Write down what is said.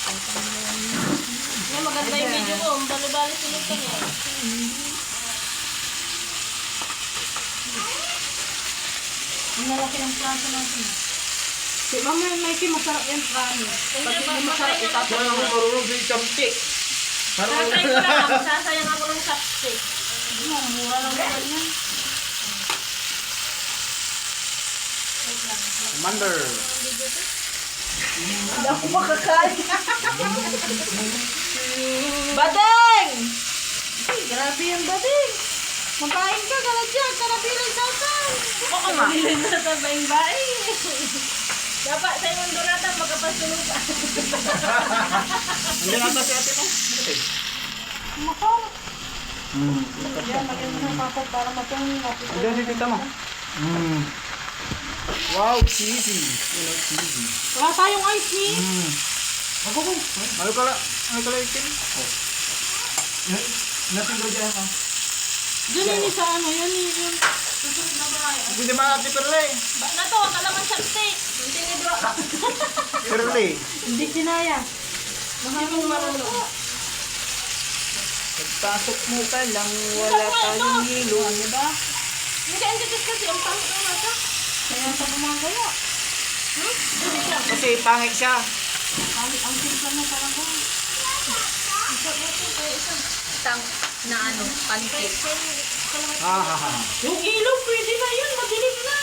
Nga maganda yung video ko. Bali-bali sunod ka niya. Ang lalaki ng plato natin. Si Mama Mikey, masarap yung prano. Pag hindi masarap, Kaya itatapon ako mo. marunong sa chopstick. Tatry ko lang. Sasayang ako ng chopstick. Mura lang naman yan. Commander. Hindi ako makakain. Badeng! Ay, grabe yung badeng. Magkain ka, kalagyan. Karabilang sausan. Oo nga. Hindi na sa baing-baing. Dapat sa yung durata magkapasunod ka. Hindi nata si ate mo. Makal. Yan, lagyan mo ng kapal para matulong natin. Andiyan si tita mo. Wow, cheesy. Hello, cheesy. Wala tayong ice ni. Ako ko. Ano kala ikin? Oh. Natin ko dyan ha. Diyan yun sa ano, yan yun. Susunod na ba kayo? Hindi man ate Perle. Na to, kalaman chopstick. Hindi ni Dro. Perle. Hindi kinaya. Hindi mo marunong. Pagpasok mo pa lang, wala tayong hilo. Diba? Hindi ka intitis kasi ang pangit ng mata. Kaya sa gumagawa. Kasi pangit siya. Ang simple mo talaga. Tang na ano, pancake. Ha ha ha. Yung ilaw, pwede na yun. Madilim na.